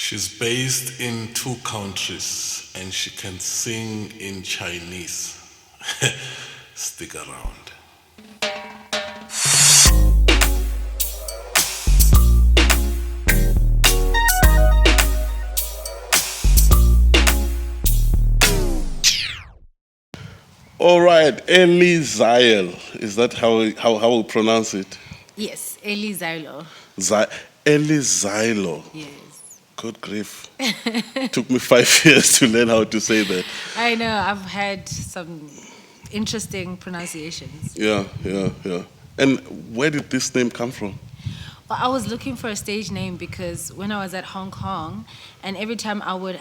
She's based in 2 countries and she can sing in Chinese. Stick around. All right, Eli ZAELO. Is that how we pronounce it? Yes, Eli ZAELO. Eli ZAELO. Yes. Good grief. Took me 5 years to learn how to say that. I know, I've had some interesting pronunciations. Yeah. And where did this name come from? Well, I was looking for a stage name because when I was at Hong Kong, and every time I would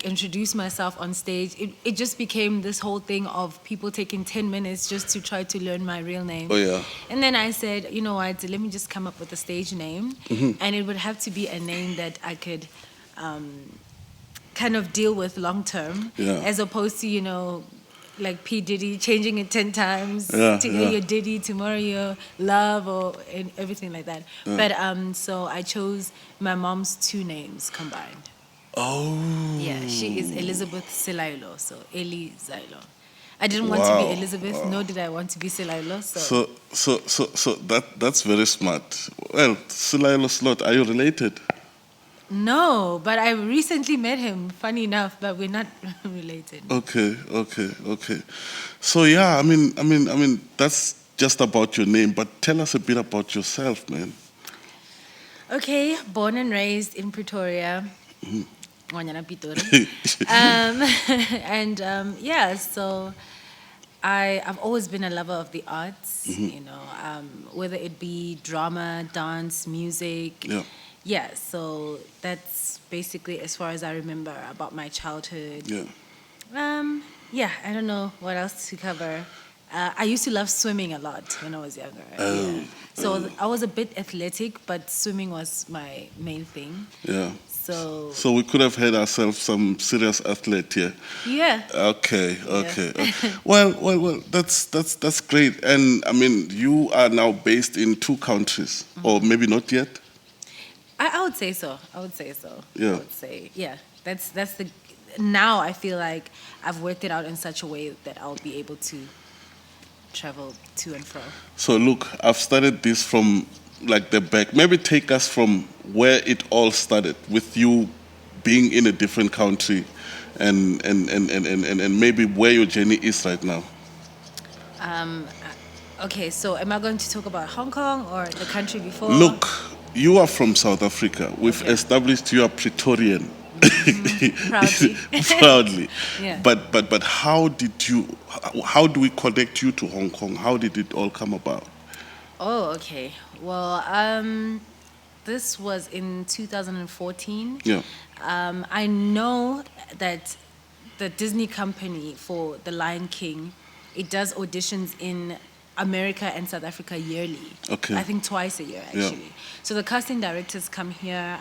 introduce myself on stage, it just became this whole thing of people taking 10 minutes just to try to learn my real name. Oh, yeah. And then I said, you know what, let me just come up with a stage name. And it would have to be a name that I could kind of deal with long term, as opposed to, like P. Diddy, changing it 10 times. Today you're Diddy, tomorrow you're Love, or everything like that. But so I chose my mom's 2 names combined. Oh. Yeah, she is Elizabeth Selailo, so Eli ZAELO. I didn't want to be Elizabeth, nor did I want to be Selailo. So that's very smart. Well, Selailo Slot, are you related? No, but I recently met him, funny enough, but we're not related. Okay. So yeah, I mean that's just about your name, but tell us a bit about yourself, man. Okay, born and raised in Pretoria. Ngwanyana Pitori. And so I've always been a lover of the arts, whether it be drama, dance, music. Yeah, so that's basically as far as I remember about my childhood. I don't know what else to cover. I used to love swimming a lot when I was younger. So I was a bit athletic, but swimming was my main thing. So we could have had ourselves some serious athlete here. Yeah. Okay. Well, that's great. And I mean, you are now based in 2 countries, or maybe not yet. I would say so. Yeah. I would say, that's the. Now I feel like I've worked it out in such a way that I'll be able to travel to and fro. So look, I've started this from the back. Maybe take us from where it all started with you being in a different country, and maybe where your journey is right now. Okay, so am I going to talk about Hong Kong or the country before? Look, you are from South Africa. We've established you are Pretorian. Proudly. Yeah. But how do we connect you to Hong Kong? How did it all come about? Oh, okay. Well, this was in 2014. Yeah. I know that the Disney company for The Lion King, it does auditions in America and South Africa yearly. Okay. I think twice a year, actually. So the casting directors come here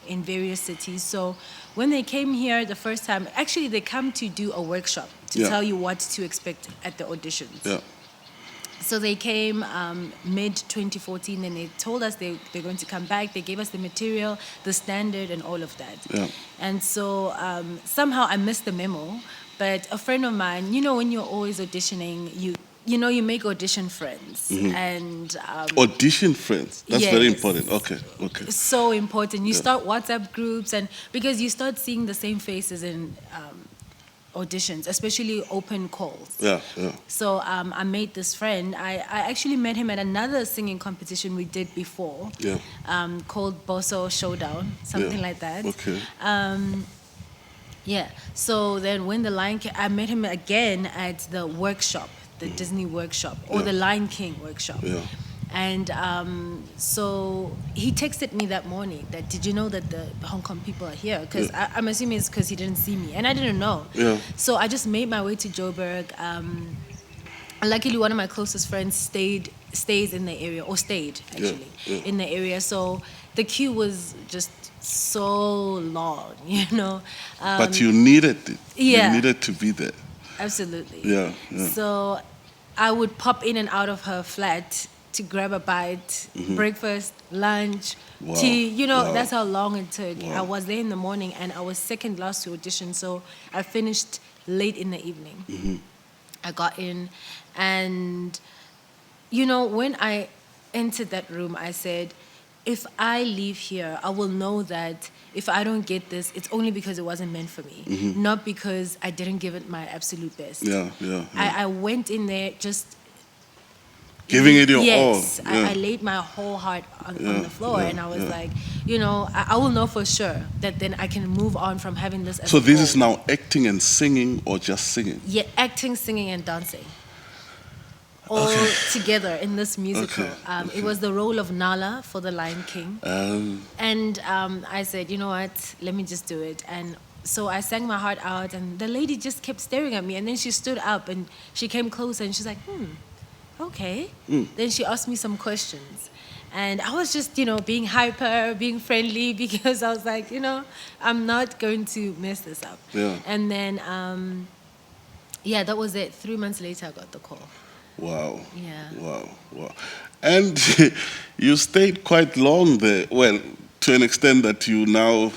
in various cities. So when they came here the first time, actually they come to do a workshop to tell you what to expect at the auditions. Yeah. So they came mid-2014 and they told us they're going to come back. They gave us the material, the standard, and all of that. Yeah. And so somehow I missed the memo. But a friend of mine, when you're always auditioning, you make audition friends. And audition friends. That's very important. Okay. So important. You start WhatsApp groups, and because you start seeing the same faces in auditions, especially open calls. Yeah. So I made this friend. I actually met him at another singing competition we did before. Yeah. Called Bosso Showdown, something like that. Okay. So then when the Lion King, I met him again at the workshop, the Disney workshop, or the Lion King workshop. Yeah. And so he texted me that morning that, did you know that the Hong Kong people are here? Because I'm assuming it's because he didn't see me. And I didn't know. Yeah. So I just made my way to Joburg. Luckily, one of my closest friends stays in the area, or stayed, actually, in the area. So the queue was just so long, but you needed it. Yeah. You needed to be there. Absolutely. Yeah. So I would pop in and out of her flat to grab a bite, breakfast, lunch, Wow. tea. You know, Wow. that's how long it took. Wow. I was there in the morning, and I was second last to audition, so I finished late in the evening. I got in, and you know, when I entered that room, I said, if I leave here, I will know that if I don't get this, it's only because it wasn't meant for me, not because I didn't give it my absolute best. Yeah, yeah, yeah. I went in there just Giving it your yes, all. Yeah. I laid my whole heart on Yeah, the floor, yeah, and I was yeah. like, you know, I will know for sure that then I can move on from having this as So a this goal. is now acting and singing or just singing? Yeah, acting, singing, and dancing. All together in this musical. Okay, It was the role of Nala for The Lion King. Um, And I said, you know what, let me just do it. And so I sang my heart out, and the lady just kept staring at me. And then she stood up and she came closer and she's like, okay. Then she asked me some questions. And I was just, you know, being hyper, being friendly, because I was like, you know, I'm not going to mess this up. Yeah. And then, yeah, that was it. 3 months later, I got the call. wow. Yeah. Wow. Wow. And you stayed quite long there. Well, to an extent that you now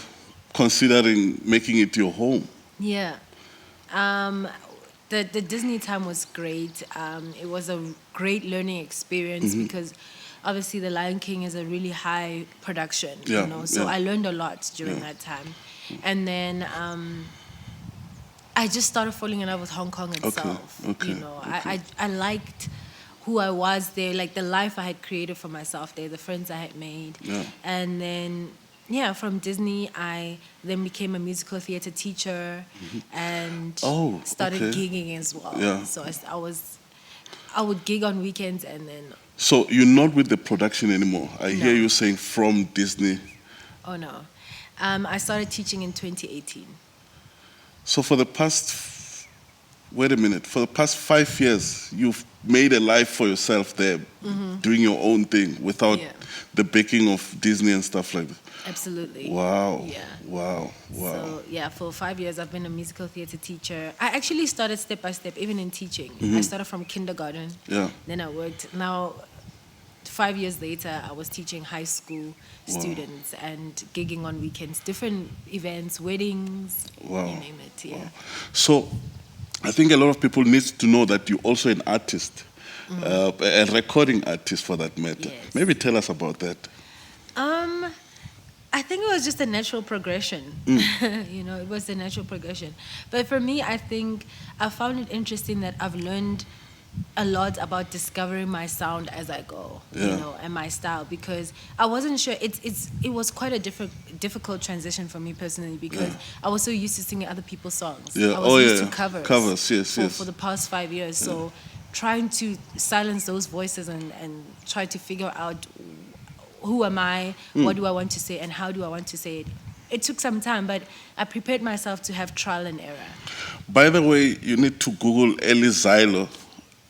considering making it your home. Yeah. The Disney time was great. It was a great learning experience because obviously The Lion King is a really high production, Yeah, you know. So yeah. I learned a lot during Yeah. that time. And then I just started falling in love with Hong Kong itself. okay, You know, okay. I liked who I was there, like the life I had created for myself there, the friends I had made. Yeah. And then, yeah, from Disney, I then became a musical theater teacher and Oh, started okay. gigging as well. Yeah. So I would gig on weekends, and then, So you're not with the production anymore. I hear No. you saying from Disney. oh no. I started teaching in 2018. So for the past, wait a minute, for the past 5 years, you've made a life for yourself there, doing your own thing without Yeah. the backing of Disney and stuff like that. Absolutely. Wow. Yeah. Wow. Wow. So yeah, for 5 years I've been a musical theater teacher. I actually started step by step, even in teaching. I started from kindergarten. Yeah. Then I worked. Now, 5 years later, I was teaching high school students and gigging on weekends, different events, weddings, Wow. you name it. Yeah. So I think a lot of people need to know that you're also an artist, a recording artist for that matter. Yes. Maybe tell us about that. I think it was just a natural progression. You know, it was a natural progression. But for me, I think I found it interesting that I've learned a lot about discovering my sound as I go, you Yeah. know, and my style, because I wasn't sure. It was quite a difficult transition for me personally, because I was so used to singing other people's songs. Yeah. I was Oh, used yeah. to covers. Covers, yes, for, yes. for the past 5 years. So trying to silence those voices and try to figure out who am I, what do I want to say, and how do I want to say it. It took some time, but I prepared myself to have trial and error. By the way, you need to Google ELI ZAELO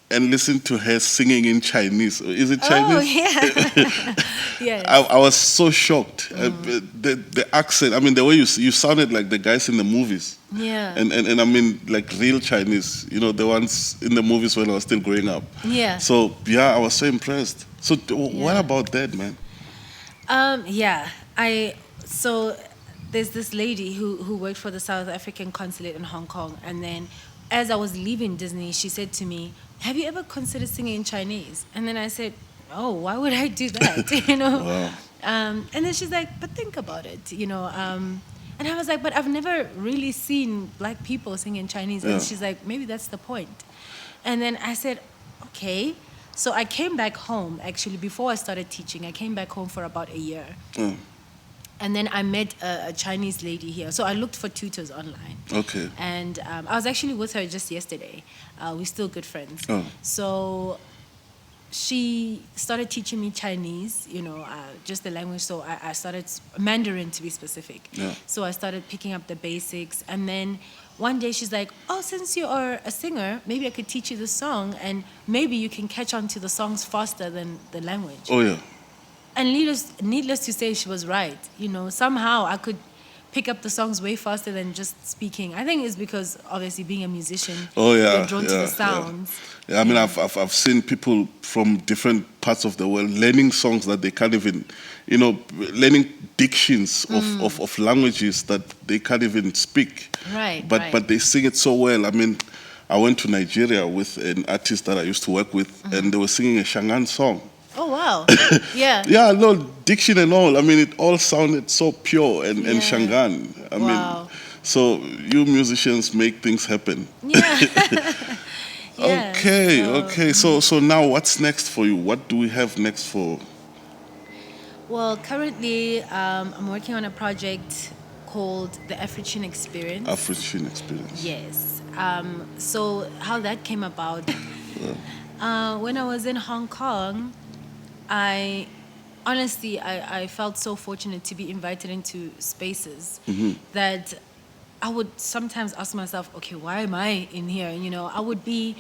and listen to her singing in Chinese. Is it Chinese? Oh, yeah. Yes. I was so shocked. The accent, I mean, the way you sounded like the guys in the movies. Yeah. And I mean, like real Chinese, you know, the ones in the movies when I was still growing up. Yeah. So, yeah, I was so impressed. So, what Yeah. about that, man? So there's this lady who worked for the South African consulate in Hong Kong, and then as I was leaving Disney, she said to me, "Have you ever considered singing in Chinese?" And then I said, "Oh, why would I do that?" You know. Wow. And then she's like, "But think about it, you know." And I was like, "But I've never really seen black people sing in Chinese." And Yeah. she's like, "Maybe that's the point." And then I said, "Okay." So I came back home, actually, before I started teaching. I came back home for about a year. And then I met a Chinese lady here. So I looked for tutors online. Okay. And I was actually with her just yesterday. We're still good friends. Oh. So she started teaching me Chinese, you know, just the language. So I started Mandarin, to be specific. Yeah. So I started picking up the basics. And then one day she's like, "Oh, since you are a singer, maybe I could teach you the song, and maybe you can catch on to the songs faster than the language." Oh, yeah. And needless to say, she was right. You know, somehow I could pick up the songs way faster than just speaking. I think it's because obviously being a musician, Oh yeah, you're drawn to the sounds. Yeah, I mean, I've seen people from different parts of the world learning songs that they can't even, learning dictions of languages that they can't even speak. Right. But they sing it so well. I mean, I went to Nigeria with an artist that I used to work with, and they were singing a Shangan song. Oh wow! Yeah. Yeah, no diction and all. I mean, it all sounded so pure and Shangan. I mean, so you musicians make things happen. Yeah. Okay. So now what's next for you? What do we have next for? Well, currently I'm working on a project called the Afri Experience. Afri Experience. Yes. So how that came about, when I was in Hong Kong, I felt so fortunate to be invited into spaces that I would sometimes ask myself, okay, why am I in here? I would be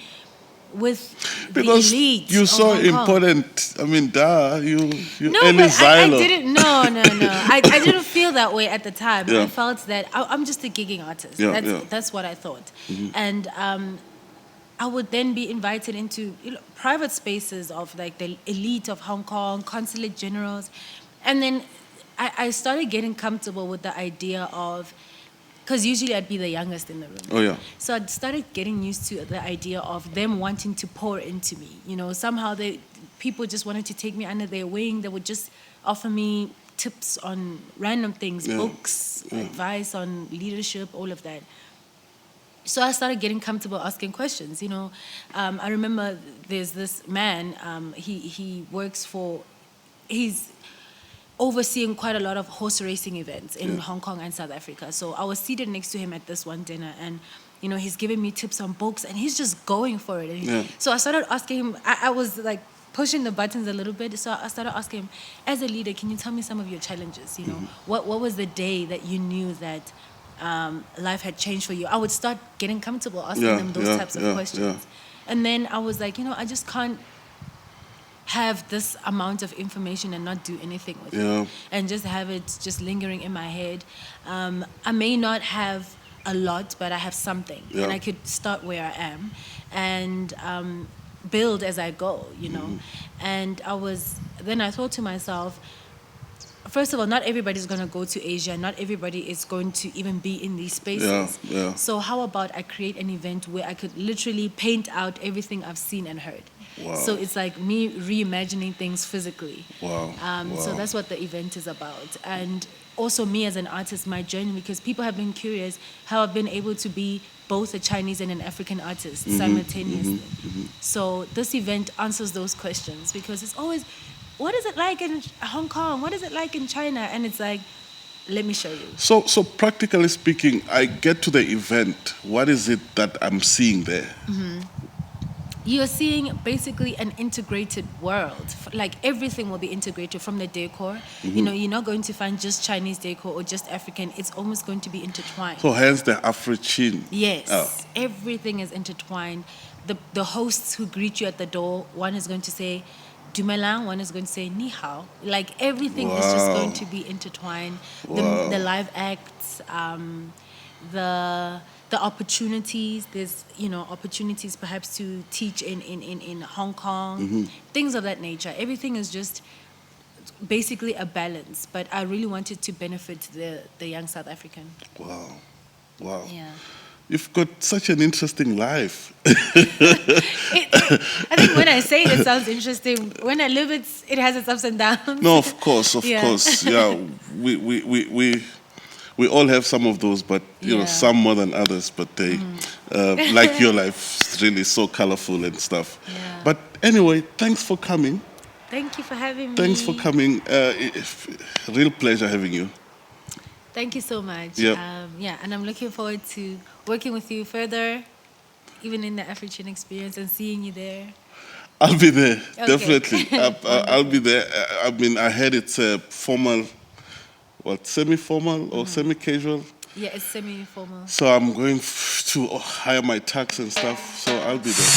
with because the elite. You're so Hong Kong. important. I mean, you no, ELI but ZAELO. I didn't. No. I didn't feel that way at the time. Yeah. I felt that I'm just a gigging artist. That's what I thought, and I would then be invited into private spaces of like the elite of Hong Kong, consulate generals, and then I started getting comfortable with the idea of. Because usually I'd be the youngest in the room. Oh, yeah. So I started getting used to the idea of them wanting to pour into me. Somehow people just wanted to take me under their wing. They would just offer me tips on random things, books, advice on leadership, all of that. So I started getting comfortable asking questions. I remember there's this man, he works for, he's overseeing quite a lot of horse racing events in Hong Kong and South Africa. So I was seated next to him at this one dinner, and he's giving me tips on books, and he's just going for it. So I started asking him. I was like pushing the buttons a little bit. So I started asking him, as a leader, can you tell me some of your challenges? What was the day that you knew that life had changed for you? I would start getting comfortable asking them those types of questions, and then I was like, I just can't have this amount of information and not do anything with it, and just have it just lingering in my head. I may not have a lot, but I have something, and I could start where I am and build as I go, And then I thought to myself, first of all, not everybody's going to go to Asia. Not everybody is going to even be in these spaces. So how about I create an event where I could literally paint out everything I've seen and heard. Wow. So it's like me reimagining things physically. Wow. So that's what the event is about. And also me as an artist, my journey, because people have been curious how I've been able to be both a Chinese and an African artist simultaneously. So this event answers those questions, because it's always, what is it like in Hong Kong? What is it like in China? And it's like, let me show you. So practically speaking, I get to the event. What is it that I'm seeing there? You're seeing basically an integrated world. Like everything will be integrated from the decor. You're not going to find just Chinese decor or just African. It's almost going to be intertwined. So hence the Afri. Yes, everything is intertwined. The hosts who greet you at the door, one is going to say Dumelang, one is going to say Ni Hao. Like everything is just going to be intertwined. The live acts, the opportunities. There's opportunities perhaps to teach in Hong Kong, things of that nature. Everything is just basically a balance. But I really wanted to benefit the young South African. Wow. Yeah. You've got such an interesting life. I think when I say it sounds interesting. When I live it, it has its ups and downs. No, of course. Yeah, we all have some of those, but some more than others. But they, like your life, is really so colorful and stuff. Yeah. But anyway, thanks for coming. Thank you for having me. Thanks for coming. Real pleasure having you. Thank you so much. Yep. And I'm looking forward to working with you further, even in the Afri experience, and seeing you there. I'll be there, Okay. definitely. I'll be there. I mean, I heard it's a formal, semi-formal or semi-casual? Yeah, it's semi-formal. So I'm going to hire my tax and stuff, so I'll be there.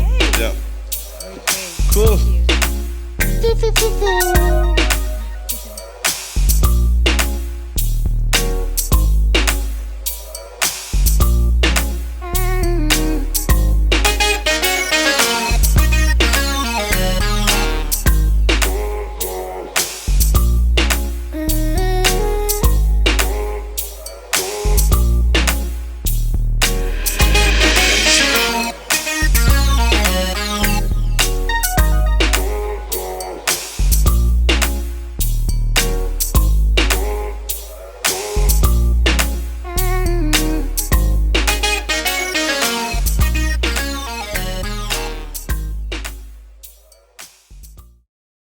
Okay. Yeah. Okay. Cool. Thank you.